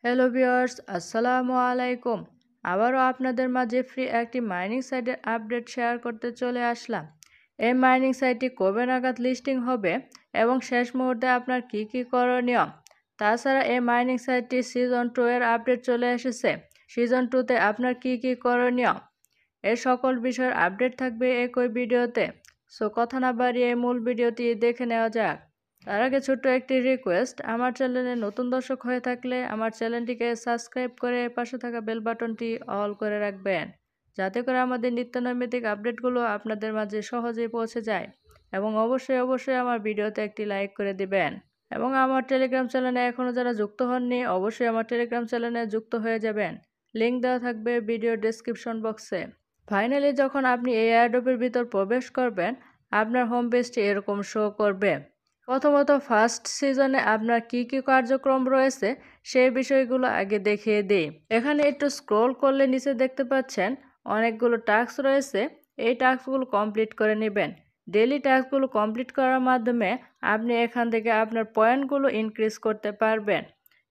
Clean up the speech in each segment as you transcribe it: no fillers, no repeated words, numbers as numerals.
Hello viewers, আসসালামু আলাইকুম। আবারও আপনাদের মাঝে ফ্রি একটি মাইনিং সাইটের আপডেট শেয়ার করতে চলে আসলাম। এই মাইনিং সাইটটি কবে নাগাদ লিস্টিং হবে এবং শেষ মুহূর্তে আপনার কি করণীয়। তাছাড়া এই মাইনিং সাইটটি সিজন 2 এর আপডেট চলে এসেছে। সিজন 2তে আপনার কি করণীয়, এই সকল বিষয়ের আপডেট থাকবে একই ভিডিওতে। সো কথা না বাড়িয়ে মূল ভিডিওটি দেখে নেওয়া যাক। তার আগে ছোট্ট একটি রিকোয়েস্ট, আমার চ্যানেলে নতুন দর্শক হয়ে থাকলে আমার চ্যানেলটিকে সাবস্ক্রাইব করে পাশে থাকা বেল বাটনটি অল করে রাখবেন, যাতে করে আমাদের নিত্যনৈমিত্তিক আপডেটগুলো আপনাদের মাঝে সহজেই পৌঁছে যায়। এবং অবশ্যই আমার ভিডিওতে একটি লাইক করে দিবেন। এবং আমার টেলিগ্রাম চ্যানেলে এখনও যারা যুক্ত হননি, অবশ্যই আমার টেলিগ্রাম চ্যানেলে যুক্ত হয়ে যাবেন। লিঙ্ক দেওয়া থাকবে ভিডিও ডেসক্রিপশন বক্সে। ফাইনালি যখন আপনি এই এয়ারড্রপের ভিতর প্রবেশ করবেন, আপনার হোম পেজটি এরকম শো করবে। প্রথমত ফার্স্ট সিজনে আপনার কি কার্যক্রম রয়েছে সেই বিষয়গুলো আগে দেখিয়ে দিই। এখানে একটু স্ক্রল করলে নিচে দেখতে পাচ্ছেন অনেকগুলো টাস্ক রয়েছে। এই টাস্কগুলো কমপ্লিট করে নেবেন। ডেইলি টাস্কগুলো কমপ্লিট করার মাধ্যমে আপনি এখান থেকে আপনার পয়েন্টগুলো ইনক্রিজ করতে পারবেন।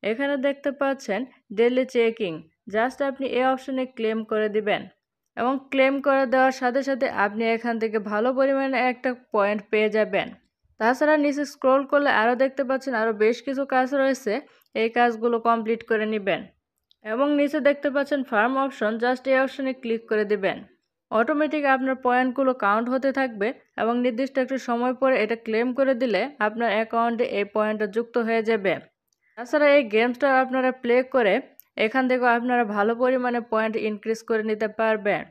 এখানে দেখতে পাচ্ছেন ডেইলি চেকিং, জাস্ট আপনি এই অপশনে ক্লেম করে দিবেন এবং ক্লেম করে দেওয়ার সাথে সাথে আপনি এখান থেকে ভালো পরিমাণে একটা পয়েন্ট পেয়ে যাবেন। তাছাড়া নিচে স্ক্রল করলে আরও দেখতে পাচ্ছেন আরও বেশ কিছু কাজ রয়েছে, এই কাজগুলো কমপ্লিট করে নেবেন। এবং নিচে দেখতে পাচ্ছেন ফার্ম অপশন, জাস্ট এই অপশনে ক্লিক করে দিবেন। অটোমেটিক আপনার পয়েন্টগুলো কাউন্ট হতে থাকবে এবং নির্দিষ্ট একটু সময় পরে এটা ক্লেম করে দিলে আপনার অ্যাকাউন্টে এই পয়েন্টটা যুক্ত হয়ে যাবে। তাছাড়া এই গেমসটা আপনারা প্লে করে এখান থেকেও আপনারা ভালো পরিমাণে পয়েন্ট ইনক্রিজ করে নিতে পারবেন।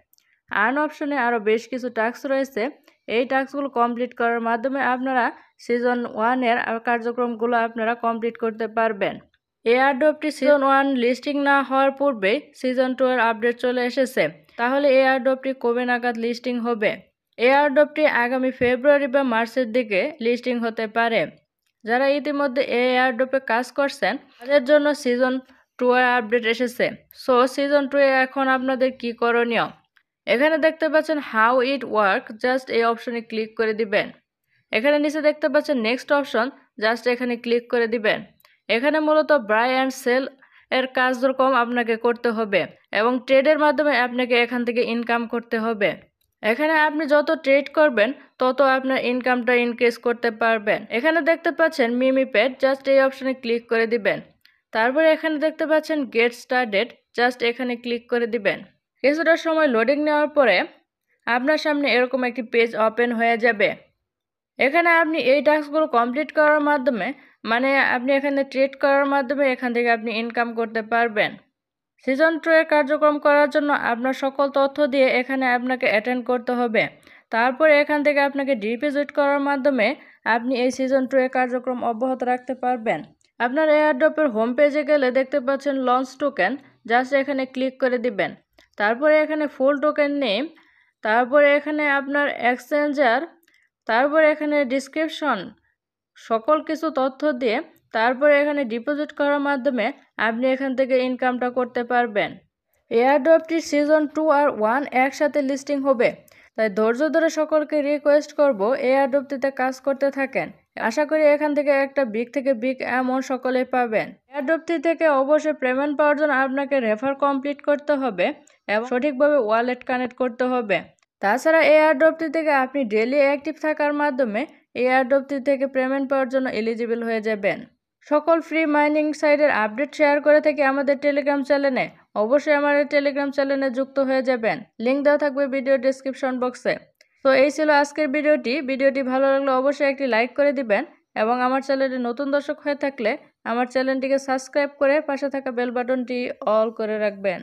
আর্ন অপশনে আরও বেশ কিছু টাস্ক রয়েছে। এই টাস্কগুলো কমপ্লিট করার মাধ্যমে আপনারা সিজন 1 এর কার্যক্রমগুলো আপনারা কমপ্লিট করতে পারবেন। এই এয়ারড্রপটি সিজন 1 লিস্টিং না হওয়ার পূর্বেই সিজন 2 এর আপডেট চলে এসেছে। তাহলে এই এয়ারড্রপটি কবে নাগাদ লিস্টিং হবে? এই এয়ারড্রপটি আগামী ফেব্রুয়ারি বা মার্চের দিকে লিস্টিং হতে পারে। যারা ইতিমধ্যে এই এয়ারড্রপে কাজ করছেন তাদের জন্য সিজন 2 এর আপডেট এসেছে। সো সিজন 2 এ এখন আপনাদের কি করণীয়? এখানে দেখতে পাচ্ছেন হাউ ইট ওয়ার্ক, জাস্ট এই অপশনে ক্লিক করে দিবেন। এখানে নিচে দেখতে পাচ্ছেন নেক্সট অপশন, জাস্ট এখানে ক্লিক করে দিবেন। এখানে মূলত বাই অ্যান্ড সেল এর কার্যক্রম আপনাকে করতে হবে এবং ট্রেডের মাধ্যমে আপনাকে এখান থেকে ইনকাম করতে হবে। এখানে আপনি যত ট্রেড করবেন তত আপনার ইনকামটা ইনক্রিজ করতে পারবেন। এখানে দেখতে পাচ্ছেন মিমি পেড, জাস্ট এই অপশনে ক্লিক করে দিবেন। তারপরে এখানে দেখতে পাচ্ছেন গেট স্টার্টেড, জাস্ট এখানে ক্লিক করে দিবেন। কিছুটা সময় লোডিং নেওয়ার পরে আপনার সামনে এরকম একটি পেজ ওপেন হয়ে যাবে। এখানে আপনি এই টাস্কগুলো কমপ্লিট করার মাধ্যমে আপনি এখানে ট্রেড করার মাধ্যমে এখান থেকে আপনি ইনকাম করতে পারবেন। সিজন 2 এর কার্যক্রম করার জন্য আপনার সকল তথ্য দিয়ে এখানে আপনাকে অ্যাটেন্ড করতে হবে। তারপরে এখান থেকে আপনাকে ডিপোজিট করার মাধ্যমে আপনি এই সিজন 2 এর কার্যক্রম অব্যাহত রাখতে পারবেন। আপনার এয়ারড্রপের হোম পেজে গেলে দেখতে পাচ্ছেন লঞ্চ টোকেন, জাস্ট এখানে ক্লিক করে দিবেন। তারপরে এখানে ফুল টোকেন নেম, তারপরে এখানে আপনার এক্সচেঞ্জার, তারপরে এখানে ডিসক্রিপশন, সকল কিছু তথ্য দিয়ে তারপরে এখানে ডিপোজিট করার মাধ্যমে আপনি এখান থেকে ইনকামটা করতে পারবেন। এয়ারড্রপটি সিজন 2 আর 1 একসাথে লিস্টিং হবে, তাই ধৈর্য ধরে সকলকে রিকোয়েস্ট করব এয়ারড্রপটিতে কাজ করতে থাকেন। আশা করি এখান থেকে একটা বিগ থেকে বিগ অ্যামাউন্ট সকলেই পাবেন। এয়ারড্রপটি থেকে অবশ্যই পেমেন্ট পাওয়ার জন্য আপনাকে রেফার কমপ্লিট করতে হবে এবং সঠিকভাবে ওয়ালেট কানেক্ট করতে হবে। তাছাড়া এই এয়ারড্রপটি থেকে আপনি ডেইলি অ্যাক্টিভ থাকার মাধ্যমে এই এয়ারড্রপটি থেকে পেমেন্ট পাওয়ার জন্য এলিজিবল হয়ে যাবেন। সকল ফ্রি মাইনিং সাইটের আপডেট শেয়ার করে থেকে আমাদের টেলিগ্রাম চ্যানেলে, অবশ্যই আমাদের টেলিগ্রাম চ্যানেলে যুক্ত হয়ে যাবেন। লিঙ্ক দেওয়া থাকবে ভিডিও ডেসক্রিপশন বক্সে। তো এই ছিল আজকের ভিডিওটি ভালো লাগলে অবশ্যই একটি লাইক করে দিবেন এবং আমার চ্যানেলে নতুন দর্শক হয়ে থাকলে আমার চ্যানেলটিকে সাবস্ক্রাইব করে পাশে থাকা বেল বাটনটি অল করে রাখবেন।